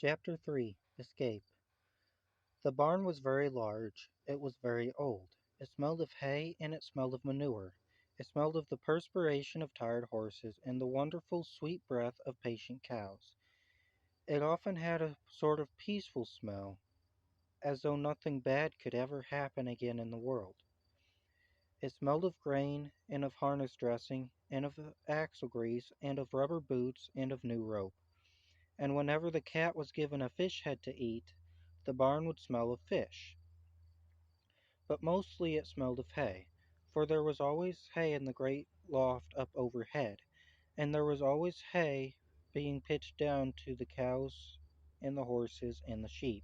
Chapter 3 Escape. The barn was very large. It was very old. It smelled of hay and it smelled of manure. It smelled of the perspiration of tired horses and the wonderful sweet breath of patient cows. It often had a sort of peaceful smell, as though nothing bad could ever happen again in the world. It smelled of grain and of harness dressing and of axle grease and of rubber boots and of new rope. And whenever the cat was given a fish head to eat, the barn would smell of fish. But mostly it smelled of hay, for there was always hay in the great loft up overhead, and there was always hay being pitched down to the cows and the horses and the sheep.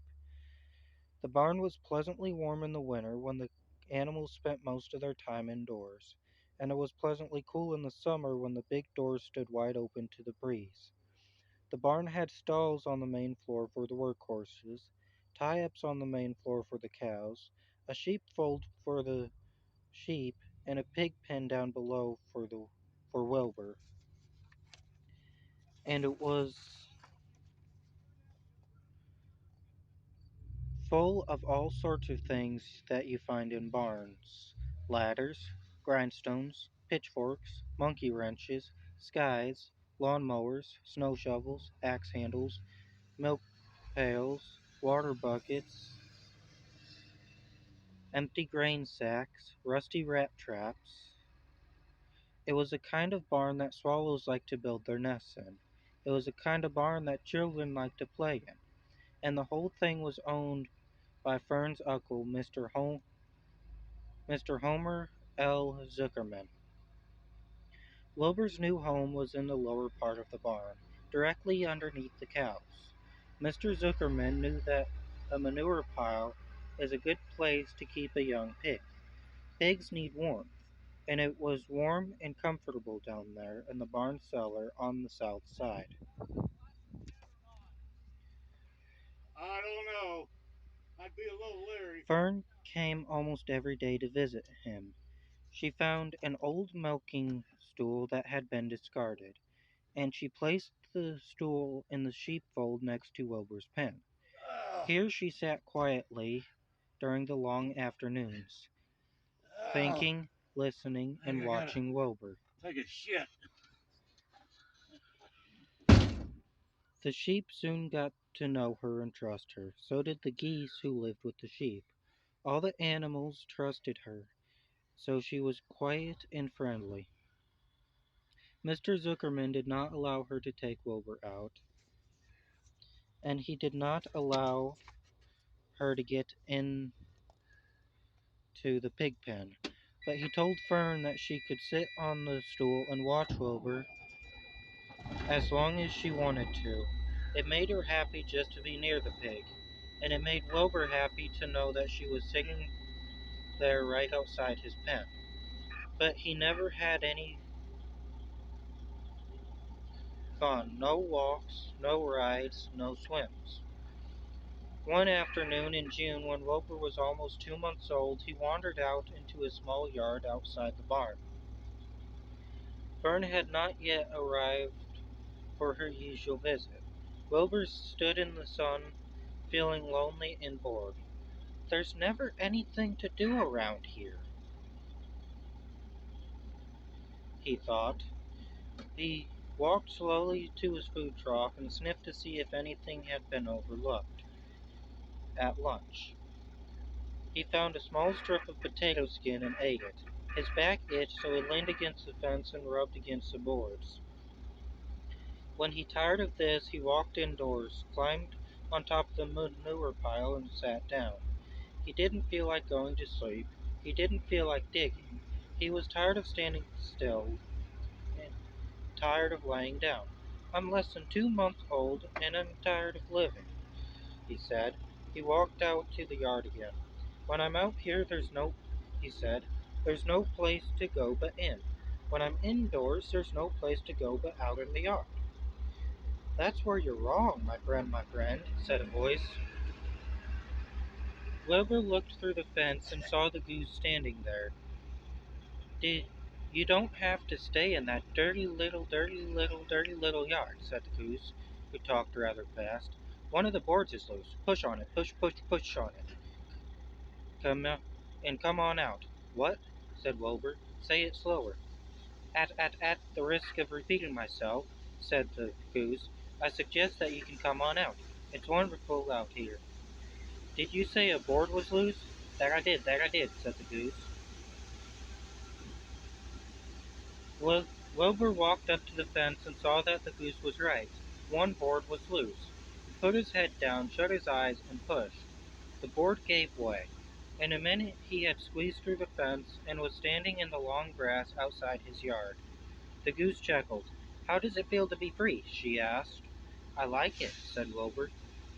The barn was pleasantly warm in the winter when the animals spent most of their time indoors, and it was pleasantly cool in the summer when the big doors stood wide open to the breeze. The barn had stalls on the main floor for the work horses, tie-ups on the main floor for the cows, a sheepfold for the sheep, and a pig pen down below for Wilbur. And it was full of all sorts of things that you find in barns: ladders, grindstones, pitchforks, monkey wrenches, scythes, lawn mowers, snow shovels, axe handles, milk pails, water buckets, empty grain sacks, rusty rat traps. It was a kind of barn that swallows like to build their nests in. It was a kind of barn that children like to play in. And the whole thing was owned by Fern's uncle, Mr. Homer L. Zuckerman. Wilbur's new home was in the lower part of the barn, directly underneath the cows. Mr. Zuckerman knew that a manure pile is a good place to keep a young pig. Pigs need warmth, and it was warm and comfortable down there in the barn cellar on the south side. I don't know. I'd be a little leery. Fern came almost every day to visit him. She found an old milking stool that had been discarded, and she placed the stool in the sheepfold next to Wilbur's pen. Ugh, Here she sat quietly during the long afternoons, ugh. thinking, listening, I think and I gotta watching Wilbur. take a shit. The sheep soon got to know her and trust her. So did the geese who lived with the sheep. All the animals trusted her, so she was quiet and friendly. Mr. Zuckerman did not allow her to take Wilbur out, and he did not allow her to get into the pig pen. But he told Fern that she could sit on the stool and watch Wilbur as long as she wanted to. It made her happy just to be near the pig, and it made Wilbur happy to know that she was sitting there right outside his pen. But he never had any fun. No walks, no rides, no swims. One afternoon in June, when Wilbur was almost 2 months old, he wandered out into his small yard outside the barn. Fern had not yet arrived for her usual visit. Wilbur stood in the sun, feeling lonely and bored. "There's never anything to do around here," he thought. He walked slowly to his food trough and sniffed to see if anything had been overlooked at lunch. He found a small strip of potato skin and ate it. His back itched, so he leaned against the fence and rubbed against the boards. When he tired of this, he walked indoors, climbed on top of the manure pile, and sat down. He didn't feel like going to sleep. He didn't feel like digging. He was tired of standing still and tired of laying down. "I'm less than 2 months old, and I'm tired of living," he said. He walked out to the yard again. "When I'm out here, he said, "there's no place to go but in. When I'm indoors, there's no place to go but out in the yard." "That's where you're wrong, my friend," said a voice. Wilbur looked through the fence and saw the goose standing there. "Did You don't have to stay in that dirty little yard," said the goose, who talked rather fast. One of the boards is loose. Push on it. Push, push, push on it. Come out and come on out. What? Said Wilbur. Say it slower. At the risk of repeating myself, said the goose, I suggest that you can come on out. It's wonderful out here. Did you say a board was loose? That I did, said the goose. Wil- Wilbur walked up to the fence and saw that the goose was right. One board was loose. He put his head down, shut his eyes, and pushed. The board gave way. In a minute he had squeezed through the fence and was standing in the long grass outside his yard. The goose chuckled. How does it feel to be free? She asked. I like it, said Wilbur.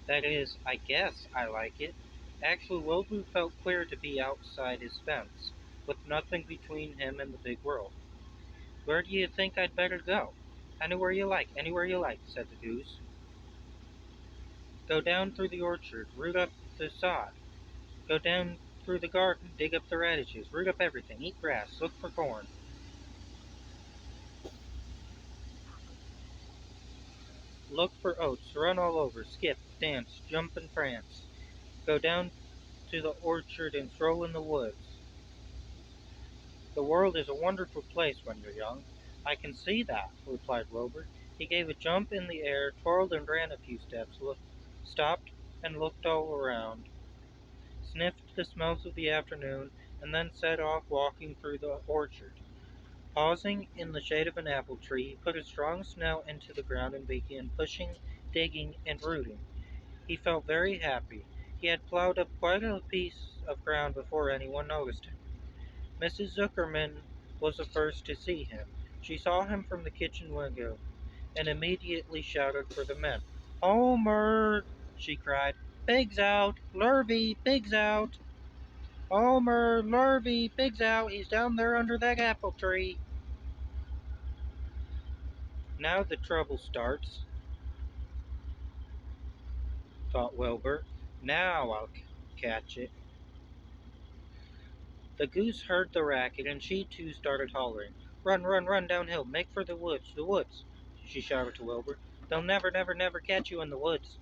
That is, I guess I like it. Actually, Wilbur felt queer to be outside his fence, with nothing between him and the big world. Where do you think I'd better go? Anywhere you like, said the goose. Go down through the orchard, root up the sod. Go down through the garden, dig up the radishes, root up everything, eat grass, look for corn. Look for oats, run all over, skip, dance, jump and prance. Go down to the orchard and stroll in the woods. The world is a wonderful place when you're young. I can see that, replied Wilbur. He gave a jump in the air, twirled and ran a few steps, stopped and looked all around, sniffed the smells of the afternoon, and then set off walking through the orchard. Pausing in the shade of an apple tree, he put his strong snout into the ground and began pushing, digging, and rooting. He felt very happy. He had plowed up quite a piece of ground before anyone noticed him. Mrs. Zuckerman was the first to see him. She saw him from the kitchen window and immediately shouted for the men. Homer! She cried. Pigs out! Lurvy! Pigs out! Homer! Lurvy! Pigs out! He's down there under that apple tree. Now the trouble starts, thought Wilbur. Now I'll catch it. The goose heard the racket, and she too started hollering. Run, run, run downhill, make for the woods, she shouted to Wilbur. They'll never, never, never catch you in the woods.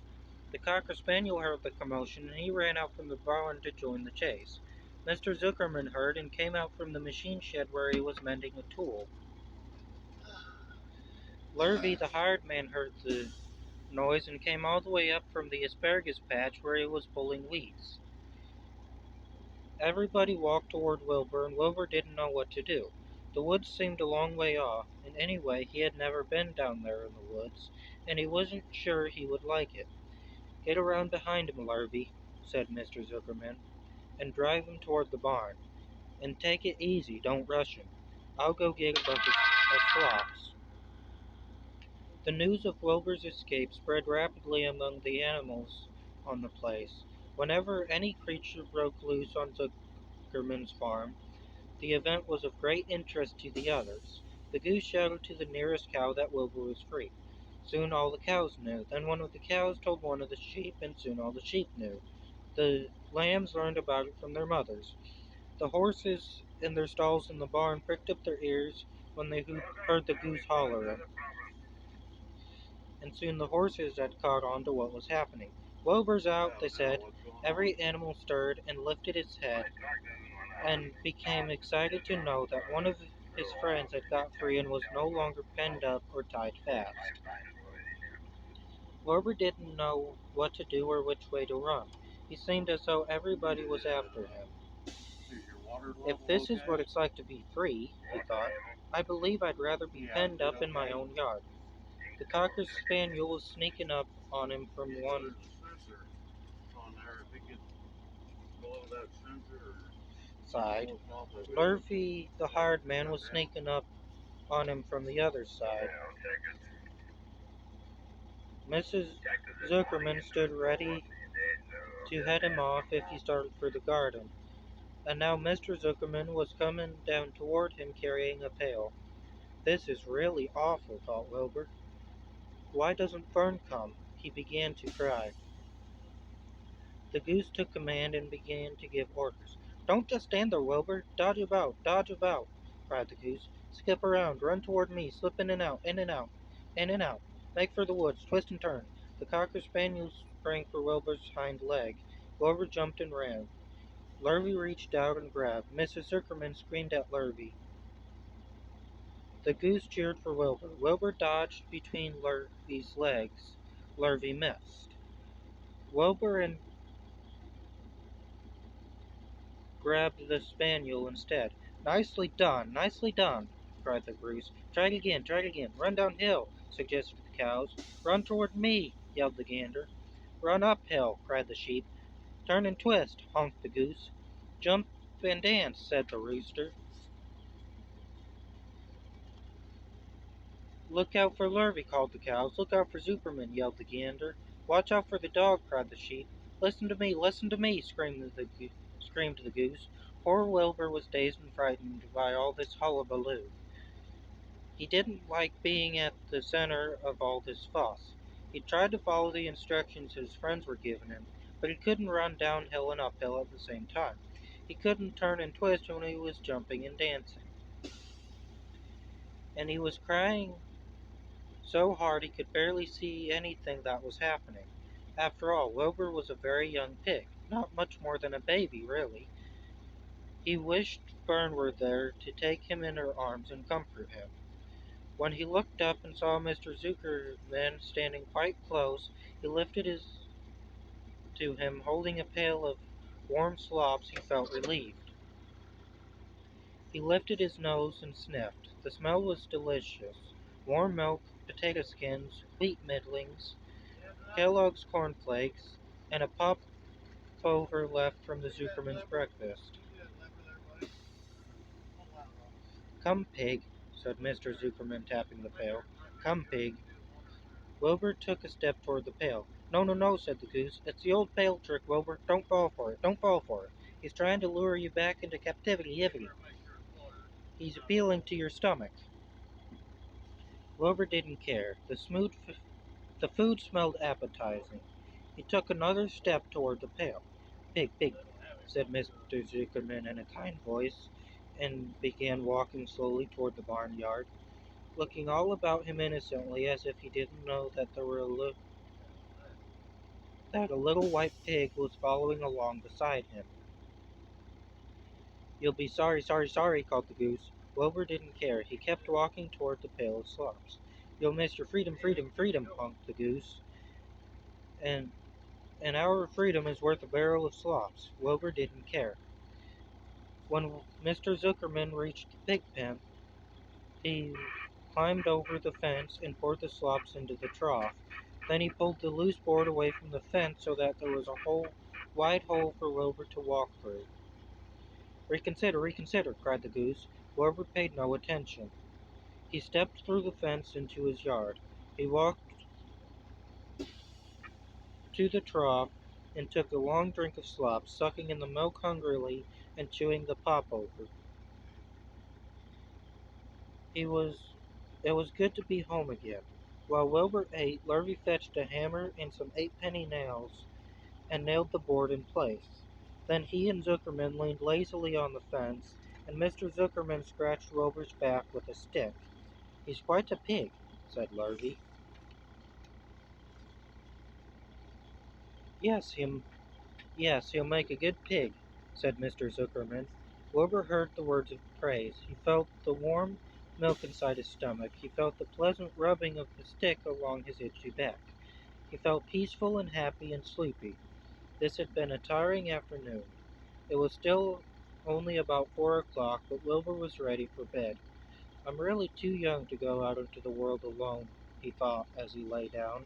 The cocker spaniel heard the commotion, and he ran out from the barn to join the chase. Mr. Zuckerman heard and came out from the machine shed where he was mending a tool. Lurvy, the hired man, heard the noise and came all the way up from the asparagus patch where he was pulling weeds. Everybody walked toward Wilbur, and Wilbur didn't know what to do. The woods seemed a long way off, and anyway, he had never been down there in the woods, and he wasn't sure he would like it. Get around behind him, Lurvy, said Mr. Zuckerman, and drive him toward the barn. And take it easy, don't rush him. I'll go get a bucket of slops. The news of Wilbur's escape spread rapidly among the animals on the place. Whenever any creature broke loose on Zuckerman's farm, the event was of great interest to the others. The goose shouted to the nearest cow that Wilbur was free. Soon all the cows knew. Then one of the cows told one of the sheep, and soon all the sheep knew. The lambs learned about it from their mothers. The horses in their stalls in the barn pricked up their ears when they heard the goose hollering, and soon the horses had caught on to what was happening. Wilbur's out, they said. Every animal stirred and lifted its head and became excited to know that one of his friends had got free and was no longer penned up or tied fast. Wilbur didn't know what to do or which way to run. He seemed as though everybody was after him. If this is what it's like to be free, he thought, I believe I'd rather be penned up in my own yard. The cocker spaniel was sneaking up on him from one side. Lurvy, the hired man, was sneaking up on him from the other side. Mrs. Zuckerman stood ready to head him off if he started for the garden, and now Mr. Zuckerman was coming down toward him carrying a pail. This is really awful, thought Wilbur. Why doesn't Fern come? He began to cry. The goose took command and began to give orders. Don't just stand there, Wilbur. Dodge about, cried the goose. Skip around, run toward me, slip in and out, in and out, in and out. Make for the woods, twist and turn. The Cocker Spaniel sprang for Wilbur's hind leg. Wilbur jumped and ran. Lurvy reached out and grabbed. Mrs. Zuckerman screamed at Lurvy. The goose cheered for Wilbur. Wilbur dodged between Lurvy's legs. Lurvy missed. Wilbur and grabbed the spaniel instead. Nicely done, nicely done, cried the goose. Try it again, try it again. Run downhill, suggested the cows. Run toward me, yelled the gander. Run uphill, cried the sheep. Turn and twist, honked the goose. Jump and dance, said the rooster. Look out for Lurvy, called the cows. Look out for Zuperman, yelled the gander. Watch out for the dog, cried the sheep. Listen to me, screamed the goose. Poor Wilbur was dazed and frightened by all this hullabaloo. He didn't like being at the center of all this fuss. He tried to follow the instructions his friends were giving him, but he couldn't run downhill and uphill at the same time. He couldn't turn and twist when he was jumping and dancing. And he was crying so hard he could barely see anything that was happening. After all, Wilbur was a very young pig, not much more than a baby, really. He wished Fern were there to take him in her arms and comfort him. When he looked up and saw Mr. Zuckerman standing quite close, he lifted his to him, holding a pail of warm slops. He felt relieved. He lifted his nose and sniffed. The smell was delicious. Warm milk, potato skins, wheat middlings, Kellogg's Corn Flakes, and a popover left from the Zuckerman's breakfast. Come, pig, said Mr. Zuckerman, tapping the pail. Come, pig. Wilbur took a step toward the pail. No, no, no, said the goose. It's the old pail trick, Wilbur. Don't fall for it. Don't fall for it. He's trying to lure you back into captivity, Ivy. He's appealing to your stomach. Wilbur didn't care. The food smelled appetizing. He took another step toward the pail. Pig, pig, said Mr. Zuckerman in a kind voice, and began walking slowly toward the barnyard, looking all about him innocently as if he didn't know that that a little white pig was following along beside him. You'll be sorry, sorry, sorry, called the goose. Wilbur didn't care. He kept walking toward the pail of slops. You'll miss your freedom, freedom, freedom, honked the goose. And an hour of freedom is worth a barrel of slops. Wilbur didn't care. When Mr. Zuckerman reached the pig pen, he climbed over the fence and poured the slops into the trough. Then he pulled the loose board away from the fence so that there was a wide hole for Wilbur to walk through. Reconsider, reconsider, cried the goose. Wilbur paid no attention. He stepped through the fence into his yard. He walked to the trough and took a long drink of slop, sucking in the milk hungrily and chewing the popover. He was It was good to be home again. While Wilbur ate, Lurvy fetched a hammer and some 8-penny nails and nailed the board in place. Then he and Zuckerman leaned lazily on the fence, and Mr. Zuckerman scratched Wilbur's back with a stick. He's quite a pig, said Lurvy. Yes, him Yes, he'll make a good pig, said Mr. Zuckerman. Wilbur heard the words of praise. He felt the warm milk inside his stomach. He felt the pleasant rubbing of the stick along his itchy back. He felt peaceful and happy and sleepy. This had been a tiring afternoon. It was still only about 4 o'clock, but Wilbur was ready for bed. I'm really too young to go out into the world alone, he thought as he lay down.